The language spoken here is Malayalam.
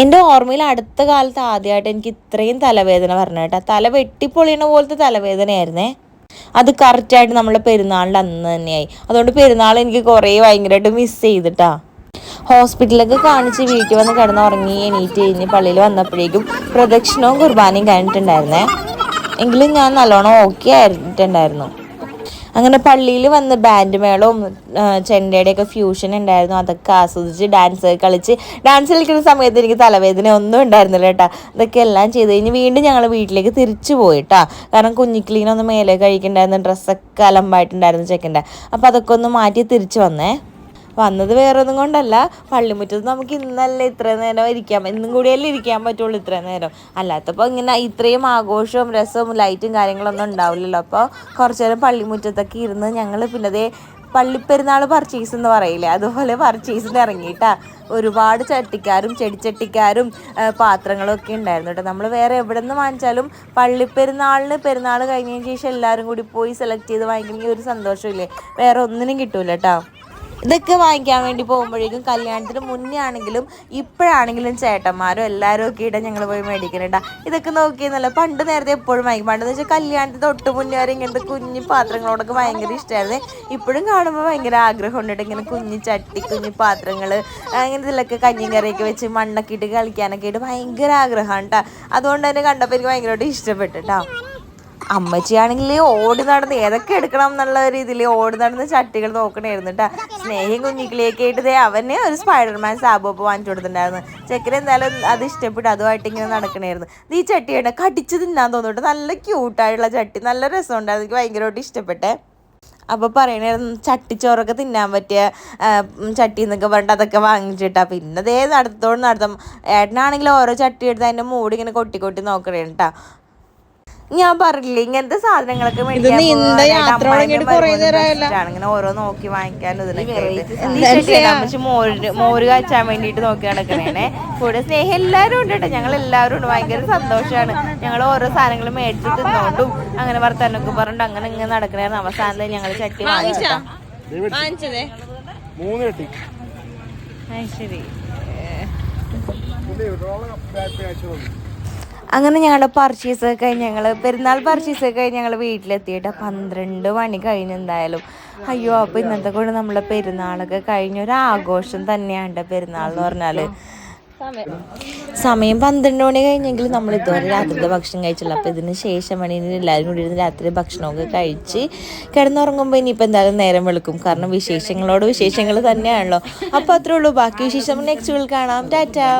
എൻ്റെ ഓർമ്മയിൽ അടുത്ത കാലത്ത് ആദ്യമായിട്ട് എനിക്ക് ഇത്രയും തലവേദന പറഞ്ഞു കേട്ടോ. തല വെട്ടിപ്പൊളിയണ പോലത്തെ തലവേദനയായിരുന്നേ. അത് കറക്റ്റായിട്ട് നമ്മളെ പെരുന്നാളിൻ്റെ അന്ന് തന്നെയായി. അതുകൊണ്ട് പെരുന്നാൾ എനിക്ക് കുറേ ഭയങ്കരമായിട്ട് മിസ് ചെയ്തിട്ടാ. ഹോസ്പിറ്റലിലൊക്കെ കാണിച്ച് വീട്ടിൽ വന്ന് കിടന്നുറങ്ങി എണീറ്റ് കഴിഞ്ഞ് പള്ളിയിൽ വന്നപ്പോഴേക്കും പ്രദക്ഷിണവും കുർബാനയും കഴിഞ്ഞിട്ടുണ്ടായിരുന്നേ. എങ്കിലും ഞാൻ നല്ലോണം ഓക്കെ ആയിട്ടുണ്ടായിരുന്നു. അങ്ങനെ പള്ളിയിൽ വന്ന് ബാൻഡ് മേളവും ചെണ്ടയുടെയൊക്കെ ഫ്യൂഷൻ ഉണ്ടായിരുന്നു. അതൊക്കെ ആസ്വദിച്ച് ഡാൻസ് കളിക്കുന്ന സമയത്ത് എനിക്ക് തലവേദന ഒന്നും ഉണ്ടായിരുന്നില്ല കേട്ടോ. ഇതൊക്കെ എല്ലാം ചെയ്ത് കഴിഞ്ഞ് വീണ്ടും ഞങ്ങൾ വീട്ടിലേക്ക് തിരിച്ചു പോയിട്ടാ. കാരണം കുഞ്ഞിക്കിളീനൊന്ന് മേലെ കഴിക്കണ്ടായിരുന്നു, ഡ്രസ്സൊക്കെ അലമ്പായിട്ടുണ്ടായിരുന്നു ചെക്കൻ്റെ. അപ്പോൾ അതൊക്കെ ഒന്ന് മാറ്റി തിരിച്ചു വന്നത് വേറെ ഒന്നും കൊണ്ടല്ല, പള്ളിമുറ്റത്ത് നമുക്ക് ഇന്നല്ലേ ഇത്രയും നേരം ഇന്നും കൂടിയല്ലേ ഇരിക്കാൻ പറ്റുള്ളൂ ഇത്രയും നേരം. അല്ലാത്തപ്പോൾ ഇങ്ങനെ ഇത്രയും ആഘോഷവും രസവും ലൈറ്റും കാര്യങ്ങളൊന്നും ഉണ്ടാവില്ലല്ലോ. അപ്പോൾ കുറച്ച് നേരം പള്ളിമുറ്റത്തൊക്കെ ഇരുന്ന് ഞങ്ങൾ പിന്നെ പള്ളിപ്പെരുന്നാൾ പർച്ചേസ് എന്ന് പറയില്ലേ, അതുപോലെ പർച്ചേസിന് ഇറങ്ങിയിട്ടാ. ഒരുപാട് ചട്ടിക്കാരും ചെടിച്ചട്ടിക്കാരും പാത്രങ്ങളും ഒക്കെ ഉണ്ടായിരുന്നു കേട്ടോ. നമ്മൾ വേറെ എവിടെ നിന്ന് വാങ്ങിച്ചാലും പെരുന്നാൾ കഴിഞ്ഞതിന് ശേഷം എല്ലാവരും കൂടി പോയി സെലക്ട് ചെയ്ത് വാങ്ങിക്കണമെങ്കിൽ ഒരു സന്തോഷമില്ലേ, വേറെ ഒന്നിനും കിട്ടൂല കേട്ടോ. ഇതൊക്കെ വാങ്ങിക്കാൻ വേണ്ടി പോകുമ്പോഴേക്കും കല്യാണത്തിന് മുന്നേ ആണെങ്കിലും ഇപ്പോഴാണെങ്കിലും ചേട്ടന്മാരും എല്ലാവരും ഒക്കെ ഇടാൻ ഞങ്ങൾ പോയി മേടിക്കുന്നുണ്ടാ. ഇതൊക്കെ നോക്കിയെന്നല്ല, പണ്ട് നേരത്തെ എപ്പോഴും വാങ്ങിക്കും. പണ്ടെന്ന് വെച്ചാൽ കല്യാണത്തിന് തൊട്ട് മുന്നേ വരെ ഇങ്ങനത്തെ കുഞ്ഞു പാത്രങ്ങളോടൊക്കെ ഭയങ്കര ഇഷ്ടമായിരുന്നു. ഇപ്പോഴും കാണുമ്പോൾ ഭയങ്കര ആഗ്രഹം ഉണ്ടിട്ട് ഇങ്ങനെ കുഞ്ഞു ചട്ടി, കുഞ്ഞു പാത്രങ്ങൾ, അങ്ങനെ ഇതിലൊക്കെ കഞ്ഞിയും കറിയൊക്കെ വെച്ച് മണ്ണൊക്കെ ഇട്ട് കളിക്കാനൊക്കെ ആയിട്ട് ഭയങ്കര ആഗ്രഹമാണ് കേട്ടോ. അതുകൊണ്ട് തന്നെ കണ്ടപ്പോൾ എനിക്ക് ഭയങ്കരമായിട്ട് ഇഷ്ടപ്പെട്ടു കേട്ടോ. അമ്മച്ചിയാണെങ്കിൽ ഓടി നടന്ന് ഏതൊക്കെ എടുക്കണം എന്നുള്ള രീതിയിൽ ഓടി നടന്ന് ചട്ടികൾ നോക്കണമായിരുന്നു കേട്ടോ. സ്നേഹയും കുഞ്ഞിക്കിളിയൊക്കെ ആയിട്ട് അവന് ഒരു സ്പൈഡർമാൻ സാബോപ്പ് വാങ്ങിച്ചു കൊടുത്തിട്ടുണ്ടായിരുന്നു. ചെക്കന് എന്തായാലും അത് ഇഷ്ടപ്പെട്ടു, അതുമായിട്ട് ഇങ്ങനെ നടക്കണമായിരുന്നു. ഈ ചട്ടിയുടെ കടിച്ച് തിന്നാൻ തോന്നിട്ട് നല്ല ക്യൂട്ടായിട്ടുള്ള ചട്ടി, നല്ല രസമുണ്ടായിരുന്നു. എനിക്ക് ഭയങ്കരമായിട്ട് ഇഷ്ടപ്പെട്ടെ. അപ്പോൾ പറയണായിരുന്നു ചട്ടിച്ചോറൊക്കെ തിന്നാൻ പറ്റിയ ചട്ടി എന്നൊക്കെ പറഞ്ഞിട്ട് അതൊക്കെ വാങ്ങിച്ചിട്ടാ. പിന്നെ നടത്തും. ഏട്ടനാണെങ്കിൽ ഓരോ ചട്ടി എടുത്ത് അതിൻ്റെ മൂടി ഇങ്ങനെ കൊട്ടി നോക്കണേ കേട്ടോ. ഞാൻ പറഞ്ഞില്ലേ ഇങ്ങനത്തെ സാധനങ്ങളൊക്കെ ഇങ്ങനെ ഓരോ നോക്കി വാങ്ങിക്കാനും ഇതിനൊക്കെ മോര് കാച്ചാൻ വേണ്ടിയിട്ട് നോക്കി നടക്കണേനെ. കൂടെ സ്നേഹം എല്ലാവരും ഉണ്ട് കേട്ടോ. ഞങ്ങൾ എല്ലാവരും ഉണ്ട്, ഭയങ്കര സന്തോഷമാണ്. ഞങ്ങൾ ഓരോ സാധനങ്ങൾ മേടിച്ച് തിന്നോണ്ടും അങ്ങനെ വർത്താനൊക്കെ പറഞ്ഞിട്ട് അങ്ങനെ ഇങ്ങനെ നടക്കണേന്ന്. അവസാനം ഞങ്ങൾ ചട്ടി വാങ്ങിച്ചതാ. ശരി. അങ്ങനെ ഞങ്ങളുടെ പർച്ചേസൊക്കെ കഴിഞ്ഞ് പെരുന്നാൾ പർച്ചേസൊക്കെ കഴിഞ്ഞ് ഞങ്ങൾ വീട്ടിലെത്തിയിട്ട് 12 മണി കഴിഞ്ഞ് എന്തായാലും. അയ്യോ, അപ്പോൾ ഇന്നത്തെ കൊണ്ട് നമ്മളെ പെരുന്നാളൊക്കെ കഴിഞ്ഞൊരാഘോഷം തന്നെയാണ് പെരുന്നാൾ എന്ന് പറഞ്ഞാൽ. സമയം 12 മണി കഴിഞ്ഞെങ്കിൽ നമ്മൾ ഇതുവരെ രാത്രിയുടെ ഭക്ഷണം കഴിച്ചില്ല. അപ്പോൾ ഇതിന് ശേഷം വേണമെങ്കിൽ എല്ലാവരും കൂടി ഇരുന്ന് രാത്രി ഭക്ഷണമൊക്കെ കഴിച്ച് കിടന്നുറങ്ങുമ്പോൾ ഇനിയിപ്പോൾ എന്തായാലും നേരം വെളുക്കും. കാരണം വിശേഷങ്ങൾ തന്നെയാണല്ലോ. അപ്പോൾ അത്രേ ഉള്ളൂ. ബാക്കി വിശേഷം നെക്സ്റ്റ് വീഡിയോയിൽ കാണാം. ടാറ്റാ.